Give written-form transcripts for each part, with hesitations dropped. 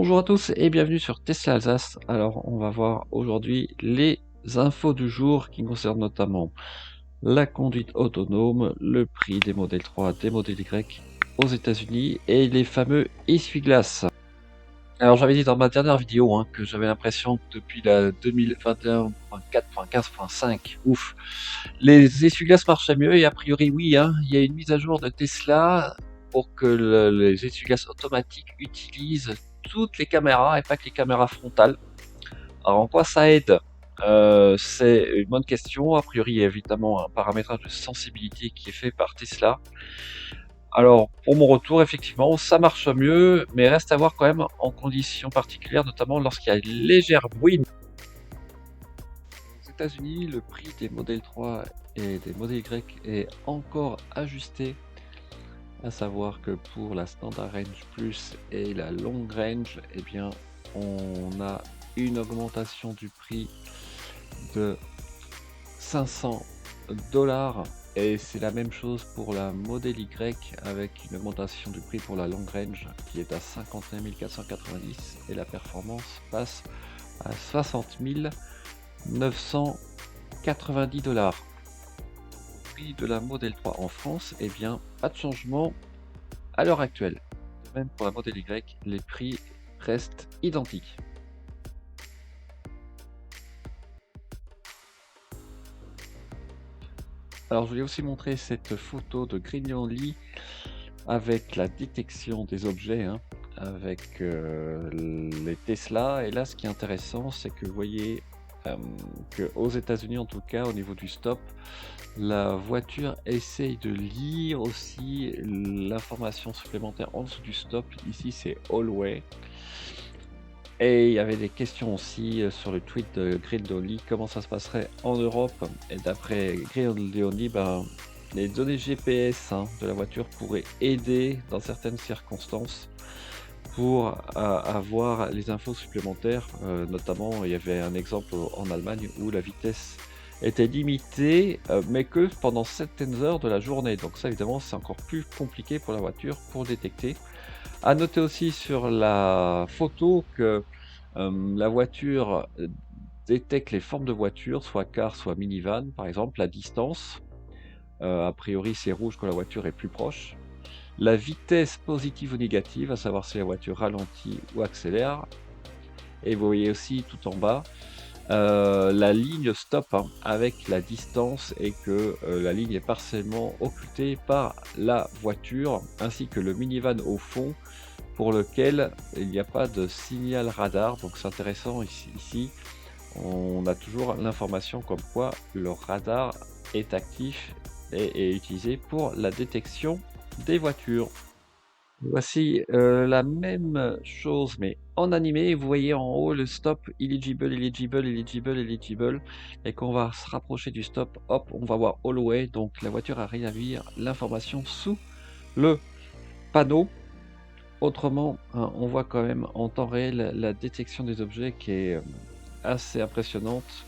Bonjour à tous et bienvenue sur Tesla Alsace. Alors, on va voir aujourd'hui les infos du jour qui concernent notamment la conduite autonome, le prix des modèles 3, des modèles Y aux États-Unis et les fameux essuie-glaces. Alors, j'avais dit dans ma dernière vidéo que j'avais l'impression que depuis la 2021.4.15.5, ouf, les essuie-glaces marchaient mieux et a priori oui, il y a une mise à jour de Tesla pour que les essuie-glaces automatiques utilisent toutes les caméras et pas que les caméras frontales. Alors en quoi ça aide? C'est une bonne question. A priori, il y a évidemment un paramétrage de sensibilité qui est fait par Tesla. Alors, pour mon retour, effectivement, ça marche mieux, mais reste à voir quand même en conditions particulières, notamment lorsqu'il y a une légère bruine. Aux États-Unis, le prix des modèles 3 et des modèles Y est encore ajusté, à savoir que pour la Standard Range Plus et la Long Range, eh bien, on a une augmentation du prix de 500 dollars et c'est la même chose pour la Model Y avec une augmentation du prix pour la Long Range qui est à 51 490 et la performance passe à 60 990 dollars. Prix de la Model 3 en France, eh bien pas de changement à l'heure actuelle. De même pour la Model Y, les prix restent identiques. Alors je voulais aussi montrer cette photo de Grignon Lee avec la détection des objets, avec les Tesla. Et là, ce qui est intéressant, c'est que vous voyez qu'aux États-Unis, en tout cas, au niveau du stop, la voiture essaye de lire aussi l'information supplémentaire en dessous du stop. Ici, c'est All-Way. Et il y avait des questions aussi sur le tweet de Grilloni, comment ça se passerait en Europe. Et d'après Grilloni, les données GPS de la voiture pourraient aider dans certaines circonstances pour avoir les infos supplémentaires. Notamment, il y avait un exemple en Allemagne où la vitesse était limitée, mais que pendant certaines heures de la journée. Donc ça, évidemment, c'est encore plus compliqué pour la voiture pour détecter. À noter aussi sur la photo que la voiture détecte les formes de voiture, soit car, soit minivan, par exemple, la distance. A priori, c'est rouge quand la voiture est plus proche. La vitesse positive ou négative, à savoir si la voiture ralentit ou accélère. Et vous voyez aussi tout en bas la ligne stop avec la distance et que la ligne est partiellement occultée par la voiture, ainsi que le minivan au fond pour lequel il n'y a pas de signal radar. Donc c'est intéressant ici, on a toujours l'information comme quoi le radar est actif et est utilisé pour la détection des voitures. Voici la même chose mais en animé. Vous voyez en haut le stop eligible, eligible, eligible, eligible, et qu'on va se rapprocher du stop, hop, on va voir all way, donc la voiture arrive à lire l'information sous le panneau. Autrement, on voit quand même en temps réel la détection des objets qui est assez impressionnante,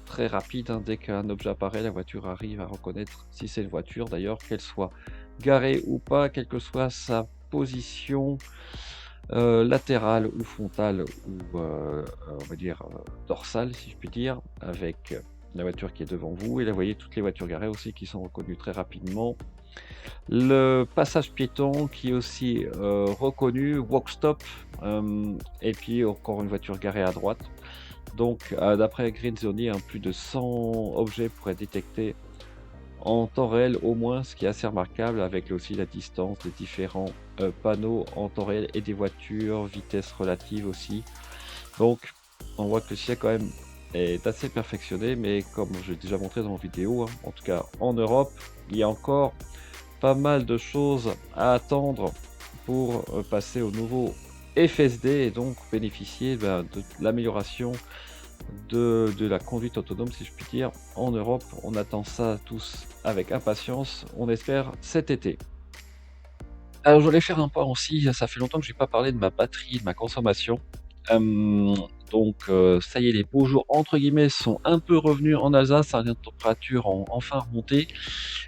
très rapide. Dès qu'un objet apparaît, la voiture arrive à reconnaître si c'est une voiture, d'ailleurs, qu'elle soit garée ou pas, quelle que soit sa position latérale ou frontale ou on va dire dorsale, si je puis dire, avec la voiture qui est devant vous. Et là, vous voyez toutes les voitures garées aussi qui sont reconnues très rapidement. Le passage piéton qui est aussi reconnu, walk stop, et puis encore une voiture garée à droite. Donc d'après Greenzoni, plus de 100 objets pourraient être détectés en temps réel au moins, ce qui est assez remarquable, avec aussi la distance des différents panneaux en temps réel et des voitures, vitesse relative aussi. Donc on voit que le ciel quand même est assez perfectionné, mais comme j'ai déjà montré dans mon vidéo, en tout cas en Europe, il y a encore pas mal de choses à attendre pour passer au nouveau FSD et donc bénéficier de l'amélioration de la conduite autonome, si je puis dire, en Europe. On attend ça tous avec impatience, on espère cet été. Alors je voulais faire un point aussi, ça fait longtemps que je n'ai pas parlé de ma batterie, de ma consommation. Donc ça y est, les beaux jours entre guillemets sont un peu revenus en Alsace, hein, les températures ont enfin remonté.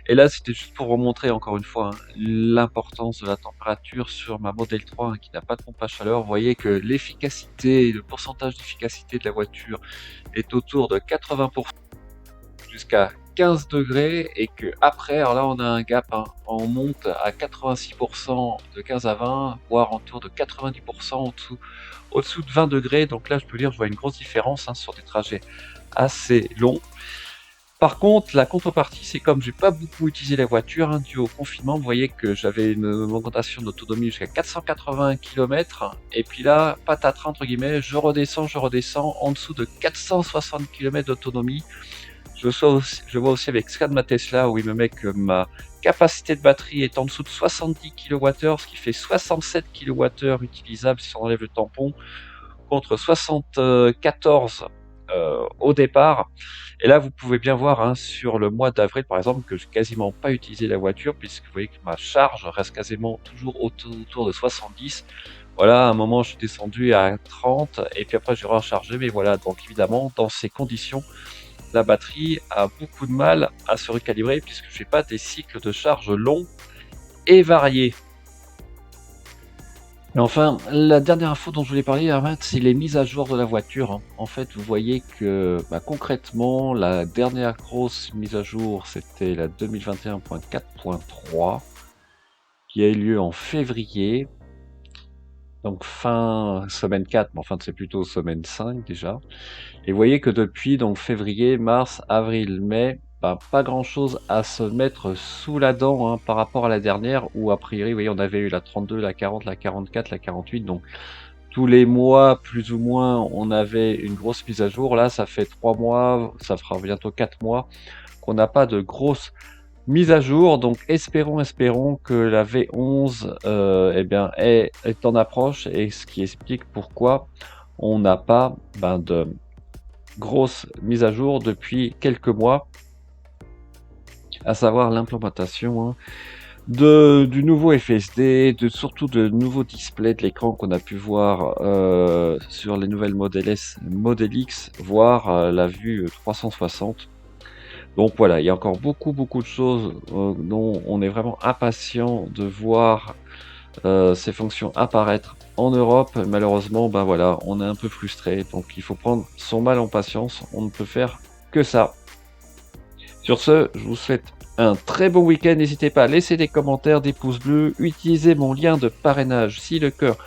Et là, c'était juste pour vous montrer encore une fois, hein, l'importance de la température sur ma Model 3, hein, qui n'a pas de pompe à chaleur. Vous voyez que l'efficacité, le pourcentage d'efficacité de la voiture est autour de 80% jusqu'à 15 degrés, et que après, alors là on a un gap, hein, on monte à 86% de 15 à 20, voire autour de 90% au-dessous de 20 degrés. Donc là je peux dire, je vois une grosse différence, hein, sur des trajets assez longs. Par contre, la contrepartie, c'est comme j'ai pas beaucoup utilisé la voiture, hein, dû au confinement, vous voyez que j'avais une augmentation d'autonomie jusqu'à 480 km, et puis là, patatras entre guillemets, je redescends en dessous de 460 km d'autonomie. Je vois aussi avec ce cas de ma Tesla, où il me met que ma capacité de batterie est en dessous de 70 kWh, ce qui fait 67 kWh utilisables si on enlève le tampon, contre 74 au départ. Et là, vous pouvez bien voir, hein, sur le mois d'avril, par exemple, que j'ai quasiment pas utilisé la voiture, puisque vous voyez que ma charge reste quasiment toujours autour de 70. Voilà, à un moment, je suis descendu à 30, et puis après, j'ai rechargé. Mais voilà, donc évidemment, dans ces conditions, la batterie a beaucoup de mal à se recalibrer, puisque je n'ai pas des cycles de charge longs et variés. Et enfin, la dernière info dont je voulais parler, en fait, c'est les mises à jour de la voiture, hein. En fait, vous voyez que concrètement, la dernière grosse mise à jour, c'était la 2021.4.3, qui a eu lieu en février, donc fin semaine 4, mais enfin c'est plutôt semaine 5 déjà. Et vous voyez que depuis donc février, mars, avril, mai, pas grand chose à se mettre sous la dent, hein, par rapport à la dernière, où a priori, vous voyez, on avait eu la 32, la 40, la 44, la 48, donc tous les mois, plus ou moins, on avait une grosse mise à jour. Là, ça fait 3 mois, ça fera bientôt 4 mois qu'on n'a pas de grosse mise à jour. Donc espérons que la V11 est en approche, et ce qui explique pourquoi on n'a pas de grosse mise à jour depuis quelques mois, à savoir l'implémentation, hein, du nouveau FSD, surtout de nouveaux displays de l'écran qu'on a pu voir sur les nouvelles Model S, Model X, voire la vue 360. Donc voilà, il y a encore beaucoup de choses dont on est vraiment impatient de voir ces fonctions apparaître en Europe. Malheureusement, voilà, on est un peu frustré, donc il faut prendre son mal en patience, on ne peut faire que ça. Sur ce, je vous souhaite un très bon week-end. N'hésitez pas à laisser des commentaires, des pouces bleus, utilisez mon lien de parrainage si le cœur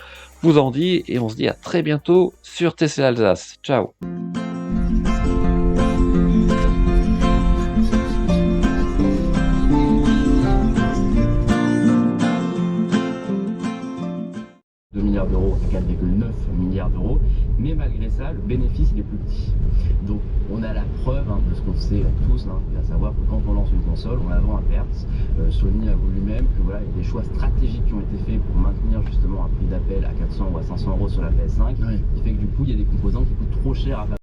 vous en dit, et on se dit à très bientôt sur TC Alsace. Ciao. Milliards d'euros à 4,9 milliards d'euros, mais malgré ça, le bénéfice il est plus petit. Donc on a la preuve, hein, de ce qu'on sait tous, hein, à savoir que quand on lance une console, on la vend à perte. Sony avoue lui-même que voilà, il y a des choix stratégiques qui ont été faits pour maintenir justement un prix d'appel à 400 ou à 500 euros sur la PS5, qui fait que du coup il y a des composants qui coûtent trop cher à fabriquer.